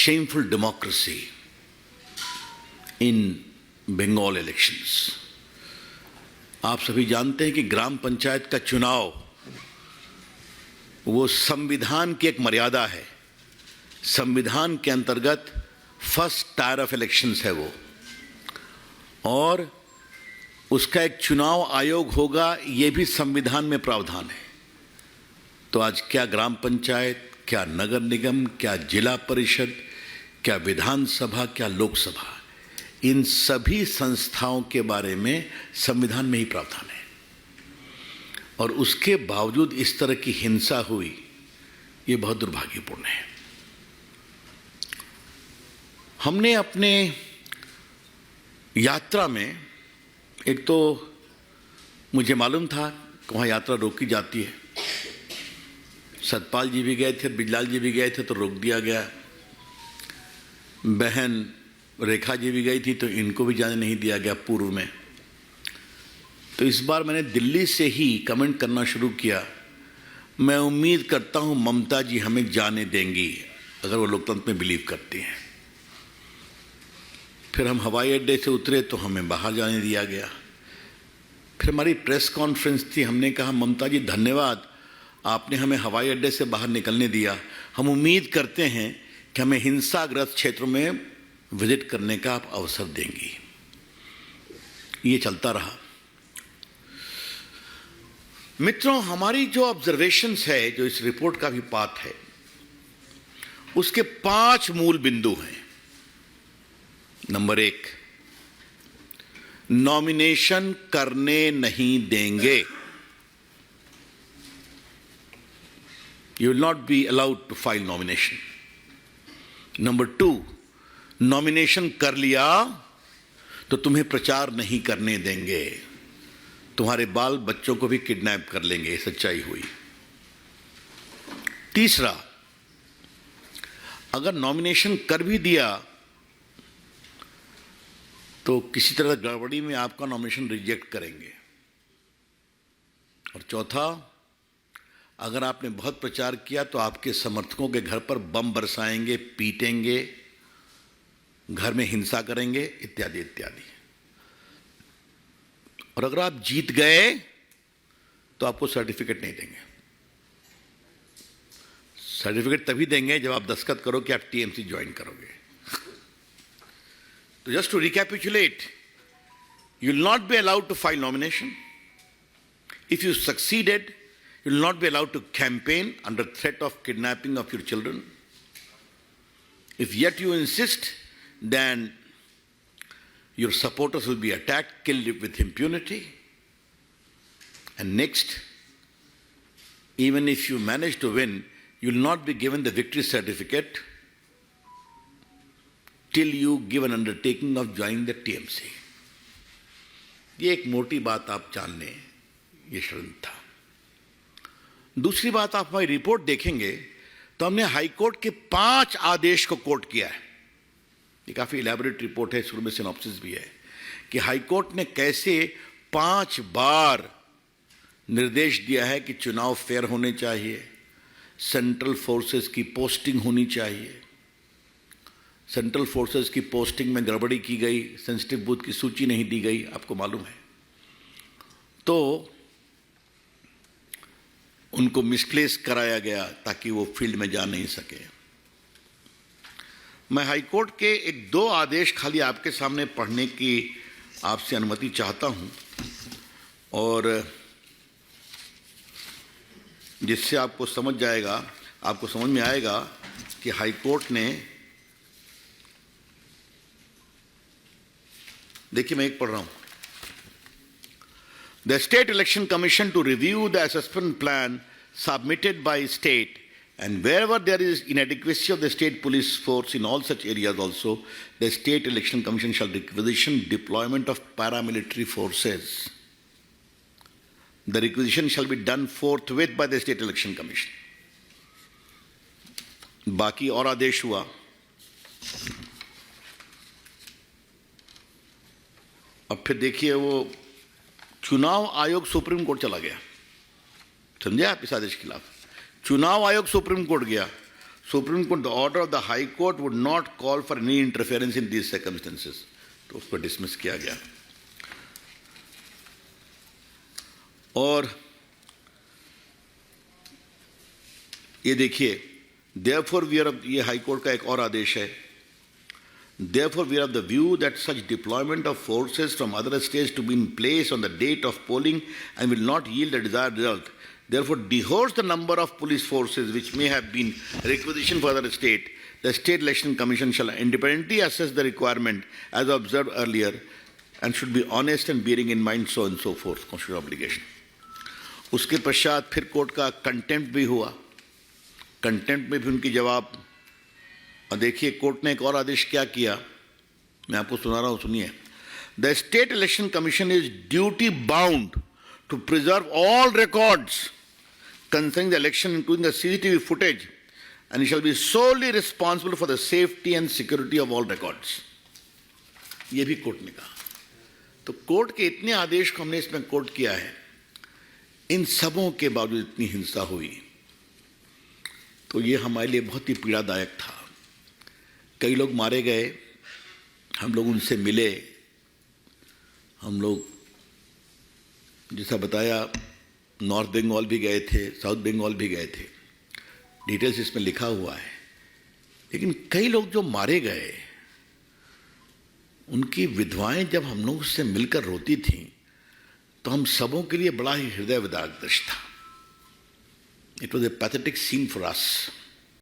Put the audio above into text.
shameful democracy in Bengal elections. आप सभी जानते हैं कि ग्राम पंचायत का चुनाव वो संविधान की एक मर्यादा है। संविधान के अंतर्गत फर्स्ट टायर ऑफ इलेक्शंस है वो, और उसका एक चुनाव आयोग होगा, ये भी संविधान में प्रावधान है। तो आज क्या ग्राम पंचायत, क्या नगर निगम, क्या जिला परिषद, क्या विधानसभा, क्या लोकसभा, इन सभी संस्थाओं के बारे में संविधान में ही प्रावधान है। और उसके बावजूद इस तरह की हिंसा हुई, ये बहुत दुर्भाग्यपूर्ण है। हमने अपने यात्रा में, एक तो मुझे मालूम था कि वहाँ यात्रा रोकी जाती है, सतपाल जी भी गए थे, बिजलाल जी भी गए थे तो रोक दिया गया, बहन रेखा जी भी गई थी तो इनको भी जाने नहीं दिया गया पूर्व में। तो इस बार मैंने दिल्ली से ही कमेंट करना शुरू किया। मैं उम्मीद करता हूँ ममता जी हमें जाने देंगी, अगर वो लोकतंत्र में बिलीव करती हैं। फिर हम हवाई अड्डे से उतरे तो हमें बाहर जाने दिया गया। फिर हमारी प्रेस कॉन्फ्रेंस थी, हमने कहा ममता जी धन्यवाद, आपने हमें हवाई अड्डे से बाहर निकलने दिया। हम उम्मीद करते हैं कि हमें हिंसाग्रस्त क्षेत्रों में विजिट करने का आप अवसर देंगी। ये चलता रहा। मित्रों, हमारी जो ऑब्जर्वेशंस है, जो इस रिपोर्ट का भी पार्ट है, उसके 5 मूल बिंदु हैं। नंबर 1, नॉमिनेशन करने नहीं देंगे। You will not be allowed to file nomination. Number 2, nomination कर लिया तो तुम्हें प्रचार नहीं करने देंगे, तुम्हारे बाल बच्चों को भी किडनैप कर लेंगे। सच्चाई हुई। तीसरा, अगर नॉमिनेशन कर भी दिया तो किसी तरह गड़बड़ी में आपका नॉमिनेशन रिजेक्ट करेंगे। और चौथा, अगर आपने बहुत प्रचार किया तो आपके समर्थकों के घर पर बम बरसाएंगे, पीटेंगे, घर में हिंसा करेंगे, इत्यादि इत्यादि। और अगर आप जीत गए तो आपको सर्टिफिकेट नहीं देंगे। सर्टिफिकेट तभी देंगे जब आप दस्तखत करो कि आप टीएमसी ज्वाइन करोगे। तो just to recapitulate, you will not be allowed to file nomination. If you succeeded, you will not be allowed to campaign under threat of kidnapping of your children. If yet you insist, then your supporters will be attacked, killed with impunity. And next, even if you manage to win, you will not be given the victory certificate till you give an undertaking of joining the TMC. ये एक मोटी बात आप जान लें, ये शर्म था। दूसरी बात, आप हमारी रिपोर्ट देखेंगे तो हमने हाई कोर्ट के 5 आदेश को कोट किया है। ये काफ़ी इलैबोरेट रिपोर्ट है, शुरू में सिनॉप्सिस भी है कि हाई कोर्ट ने कैसे 5 बार निर्देश दिया है कि चुनाव फेयर होने चाहिए, सेंट्रल फोर्सेस की पोस्टिंग होनी चाहिए। सेंट्रल फोर्सेस की पोस्टिंग में गड़बड़ी की गई, सेंसिटिव बूथ की सूची नहीं दी गई, आपको मालूम है। तो उनको मिसप्लेस कराया गया ताकि वो फील्ड में जा नहीं सके। मैं हाईकोर्ट के 1-2 आदेश खाली आपके सामने पढ़ने की आपसे अनुमति चाहता हूं, और जिससे आपको समझ में आएगा कि हाईकोर्ट ने, देखिए मैं एक पढ़ रहा हूं। The State Election Commission to review the assessment plan submitted by state, and wherever there is inadequacy of the state police force in all such areas also, the State Election Commission shall requisition deployment of paramilitary forces. The requisition shall be done forthwith by the State Election Commission. बाकी और आदेश हुआ। अब फिर देखिए, वो चुनाव आयोग supreme court चला गया। समझे आप इस आदेश के खिलाफ? चुनाव आयोग सुप्रीम कोर्ट गया, supreme court, the order of the high court would not call for any interference in these circumstances, तो उसको डिसमिस किया गया। और ये देखिए, देयरफॉर वी आर, ये हाई कोर्ट का एक और आदेश है, therefore we are of the view that such deployment of forces from other states to be in place on the date of polling and will not yield the desired result, therefore dehodes the number of police forces which may have been requisitioned for other state. The State Election Commission shall independently assess the requirement as observed earlier and should be honest and bearing in mind so and so forth, constitutional obligation. उसके पश्चात फिर court का contempt भी हुआ, contempt में भी उनकी जवाब। और देखिए कोर्ट ने एक और आदेश क्या किया, मैं आपको सुना रहा हूं, सुनिए। The state election commission is duty bound to preserve all records concerning the election including the CCTV footage and shall be solely responsible for the safety and security of all records. ये भी court ने कहा। तो court के इतने आदेश को हमने इसमें कोर्ट किया है, इन सबों के बावजूद इतनी हिंसा हुई, तो ये हमारे लिए बहुत ही पीड़ादायक था। कई लोग मारे गए, हम लोग उनसे मिले, हम लोग जैसा बताया नॉर्थ बंगाल भी गए थे, साउथ बंगाल भी गए थे, डिटेल्स इसमें लिखा हुआ है। लेकिन कई लोग जो मारे गए, उनकी विधवाएं जब हम लोग उससे मिलकर रोती थीं, तो हम सबों के लिए बड़ा ही हृदय विदारक दृश्य था। It was a pathetic scene for us.